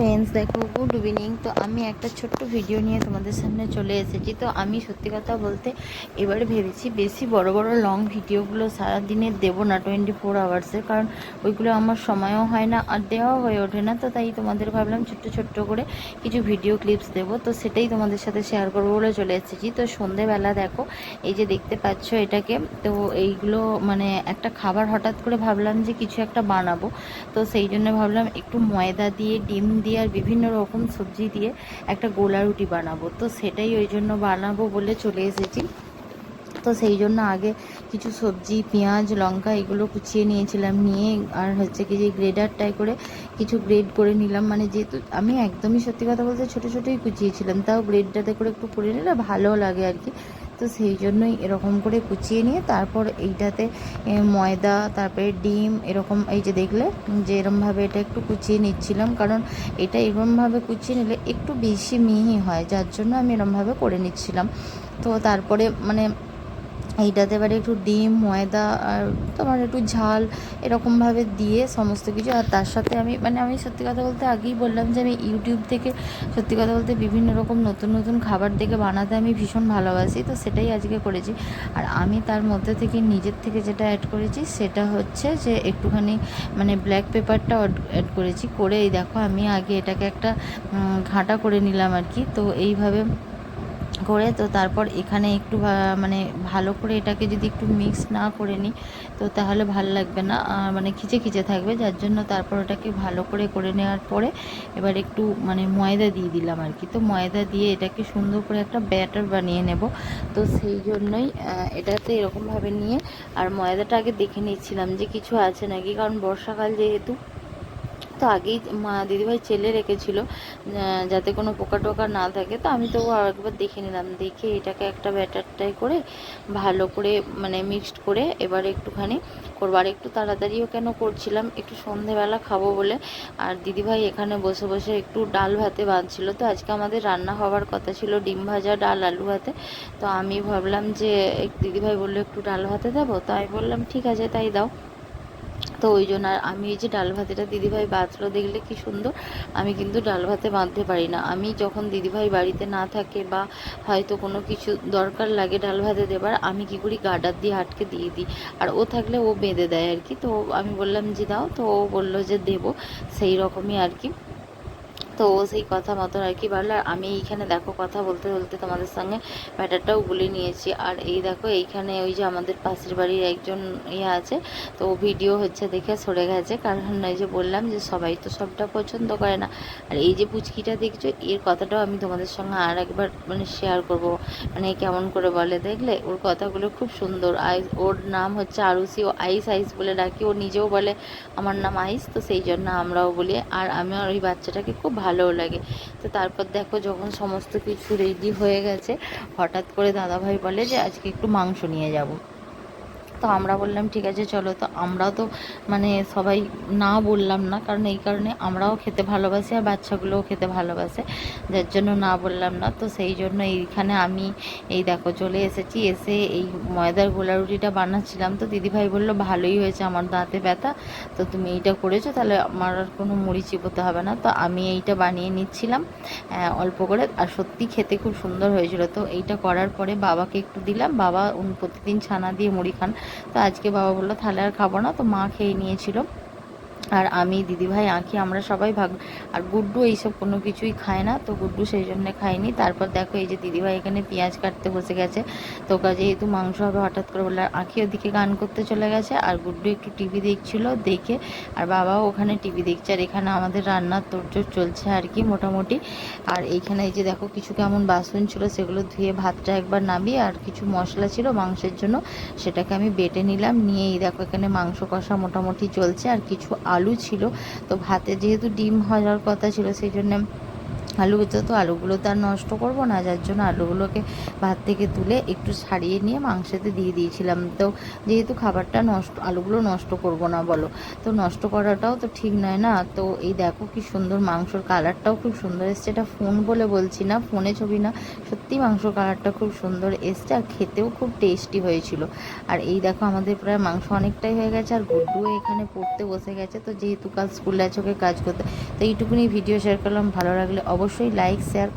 Friends, দেখো good evening. তো আমি একটা ছোট্ট ভিডিও নিয়ে তোমাদের সামনে চলে এসেছি। তো আমি সত্যি কথা বলতে এবারে ভেবেছি বেশি বড় বড় লং ভিডিওগুলো সারাদিনে দেবো না, 24 আওয়ার্সের, কারণ ওইগুলো আমার সময়ও হয় না আর দেওয়াও হয়ে ওঠে না। তো তাই তোমাদের ভাবলাম ছোট্ট ছোট্ট করে কিছু ভিডিও ক্লিপস দেবো, তো সেটাই তোমাদের সাথে শেয়ার করবো বলে চলে এসেছি। তো সন্ধেবেলা দেখো এই যে দেখতে পাচ্ছ এটাকে, তো এইগুলো মানে একটা খাবার হঠাৎ করে ভাবলাম যে কিছু একটা বানাবো। তো সেই জন্য ভাবলাম একটু ময়দা দিয়ে, ডিম দিয়ে আর বিভিন্ন রকম সবজি দিয়ে একটা গোলা রুটি বানাবো। তো সেটাই ওই জন্য বানাবো বলে চলে এসেছি। তো সেই জন্য আগে কিছু সবজি, পেঁয়াজ, লঙ্কা এগুলো কুচিয়ে নিয়েছিলাম, নিয়ে আর হচ্ছে কি যে গ্রেডারটায় করে কিছু গ্রেড করে নিলাম। মানে যেহেতু আমি একদমই সত্যি কথা বলতে ছোটো ছোটোই কুচিয়েছিলাম, তাও গ্রেডটাতে করে একটু করে নিলে ভালো লাগে আর কি। তো সেই জন্যই এরকম করে কুচিয়ে নিয়ে তারপর এইটাতে ময়দা, তারপরে ডিম, এরকম এই যে দেখলে যে এরকমভাবে এটা একটু কুচিয়ে নিচ্ছিলাম, কারণ এটা এরকমভাবে কুচিয়ে নিলে একটু বেশি মিহি হয়, যার জন্য আমি এরকমভাবে করে নিচ্ছিলাম। তো তারপরে মানে এইটাতে এবারে একটু ডিম, ময়দা আর তোমার একটু ঝাল এরকমভাবে দিয়ে সমস্ত কিছু, আর তার সাথে আমি সত্যি কথা বলতে আগেই বললাম যে আমি ইউটিউব থেকে সত্যি কথা বলতে বিভিন্ন রকম নতুন নতুন খাবার দেখে বানাতে আমি ভীষণ ভালোবাসি। তো সেটাই আজকে করেছি। আর আমি তার মধ্যে থেকে নিজের থেকে যেটা অ্যাড করেছি সেটা হচ্ছে যে একটুখানি মানে ব্ল্যাক পেপারটা অ্যাড করেছি। করে এই দেখো আমি আগে এটাকে একটা ঘাঁটা করে নিলাম আর কি। তো এইভাবে করে তো তারপর এখানে একটু মানে ভালো করে এটাকে যদি একটু মিক্স না করে নিই তো তাহলে ভালো লাগবে না, মানে খিচে খিচে থাকবে, যার জন্য তারপর ওটাকে ভালো করে করে নেওয়ার পরে এবার একটু মানে ময়দা দিয়ে দিলাম আর কি। তো ময়দা দিয়ে এটাকে সুন্দর করে একটা ব্যাটার বানিয়ে নেব। তো সেই জন্যই এটাতে এরকমভাবে নিয়ে আর ময়দাটা আগে দেখে নিচ্ছিলাম যে কিছু আছে নাকি, কারণ বর্ষাকাল যেহেতু, তো আগেই দিদিভাই চেলে রেখেছিল যাতে কোনো পোকা টোকা না থাকে। তো আমি তবু আরেকবার দেখে নিলাম, দেখে এটাকে একটা ব্যাটারটাই করে ভালো করে মানে মিক্সড করে এবার একটুখানি করবো। আর একটু তাড়াতাড়িও কেন করছিলাম, একটু সন্ধেবেলা খাবো বলে। আর দিদিভাই এখানে বসে বসে একটু ডাল ভাতে বাঁধছিল। তো আজকে আমাদের রান্না হওয়ার কথা ছিল ডিম ভাজা, ডাল, আলু ভাতে। তো আমি ভাবলাম যে দিদিভাই বললো একটু ডাল ভাতে দেবো, তো আমি বললাম ঠিক আছে তাই দাও। তো ওই জন্য আর আমি এই যে ডাল ভাতেটা দিদিভাই বাঁধলো দেখলে কি সুন্দর। আমি কিন্তু ডাল ভাতে বাঁধতে পারি না। আমি যখন দিদিভাই বাড়িতে না থাকে বা হয়তো কোনো কিছু দরকার লাগে ডাল ভাতে দেবার, আমি কি করি গার্ডার দিয়ে আটকে দিয়ে দিই, আর ও থাকলে ও বেঁধে দেয় আর কি। তো আমি বললাম যে দাও, তো ও বললো যে দেবো, সেই রকমই আর কি। তো সেই কথা মতন আর কি বাড়লো। আর আমি এইখানে দেখো কথা বলতে বলতে তোমাদের সঙ্গে ব্যাটারটাও গুলে নিয়েছি। আর এই দেখো এইখানে ওই যে আমাদের পাশের বাড়ির একজন আছে, তো ভিডিও হচ্ছে দেখে সরে গেছে, কারণ এই যে বললাম যে সবাই তো সবটা পছন্দ করে না। আর এই যে পুচকিটা দেখছো, এর কথাটাও আমি তোমাদের সঙ্গে আর একবার মানে শেয়ার করব, মানে কেমন করে বলে দেখলে, ওর কথাগুলো খুব সুন্দর। ওর নাম হচ্ছে আরুষি, ও আইস আইস বলে ডাকি, ও নিজেও বলে আমার নাম আইস, তো সেই জন্য আমরাও বলি। আর আমার ওই বাচ্চাটাকে খুব ভালোও লাগে। তো তারপর দেখো যখন সমস্ত কিছু রেডি হয়ে গেছে, হঠাৎ করে দাদাভাই বলে যে আজকে একটু মাংস নিয়ে যাব। তো আমরা বললাম ঠিক আছে চলো। তো আমরাও তো মানে সবাই না বললাম না, কারণ এই কারণে আমরাও খেতে ভালোবাসি আর বাচ্চাগুলোও খেতে ভালোবাসে, যার জন্য না বললাম না। তো সেই জন্য এইখানে আমি এই দেখো চলে এসেছি, এসে এই ময়দার গোলা রুটিটা বানাচ্ছিলাম। তো দিদিভাই বললো ভালোই হয়েছে, আমার দাঁতে ব্যথা, তো তুমি এইটা করেছো, তাহলে আমার আর কোনো মুড়ি চিবোতে হবে না। তো আমি এইটা বানিয়ে নিচ্ছিলাম অল্প করে, আর সত্যি খেতে খুব সুন্দর হয়েছিল। তো এইটা করার পরে বাবাকে একটু দিলাম, বাবা প্রতিদিন ছানা দিয়ে মুড়ি খান, তো আজকে বাবা বললো তাহলে আর খাবো না, তো মা খেয়ে নিয়েছিল। আর আমি, দিদিভাই, আঁকি, আমরা সবাই ভাগ। আর গুড্ডু এইসব কোনো কিছুই খায় না, তো গুড্ডু সেই জন্যে খায়নি। তারপর দেখো এই যে দিদিভাই এখানে পেঁয়াজ কাটতে বসে গেছে। তো যেহেতু মাংস হবে হঠাৎ করে বললে, আর আঁকি ওদিকে গান করতে চলে গেছে, আর গুড্ডু একটু টিভি দেখছিল, দেখে আর বাবাও ওখানে টিভি দেখছে। আর এখানে আমাদের রান্নার তোড়জোড় চলছে আর কি মোটামুটি। আর এইখানে এই যে দেখো কিছু কেমন বাসন ছিল, সেগুলো ধুয়ে ভাতটা একবার নামিয়ে, আর কিছু মশলা ছিল মাংসের জন্য, সেটাকে আমি বেটে নিলাম। নিয়েই দেখো এখানে মাংস কষা মোটামুটি চলছে। আর কিছু আলু ছিল, তো ভাতে যেহেতু ডিম ভাজার কথা ছিল সেই জন্য আলু ভেজে, তো আলুগুলো তো আর নষ্ট করবো না, যার জন্য আলুগুলোকে ভাত থেকে তুলে একটু ছাড়িয়ে নিয়ে মাংসতে দিয়ে দিয়েছিলাম। তো যেহেতু খাবারটা নষ্ট, আলুগুলো নষ্ট করব না বলো, তো নষ্ট করাটাও তো ঠিক নয় না। তো এই দেখো কি সুন্দর মাংসর কালারটাও খুব সুন্দর এসছে, এটা ফোন বলে বলছি না, ফোনে ছবি না, সত্যি মাংসর কালারটা খুব সুন্দর এসছে আর খেতেও খুব টেস্টি হয়েছিল। আর এই দেখো আমাদের প্রায় মাংস অনেকটাই হয়ে গেছে, আর গুড্ডু এখানে পড়তে বসে গেছে। তো যেহেতু কাল স্কুলে আছে ওকে কাজ করতে, তো এইটুকুনি ভিডিও শেয়ার করলাম। ভালো লাগলে অবশ্যই লাইক শেয়ার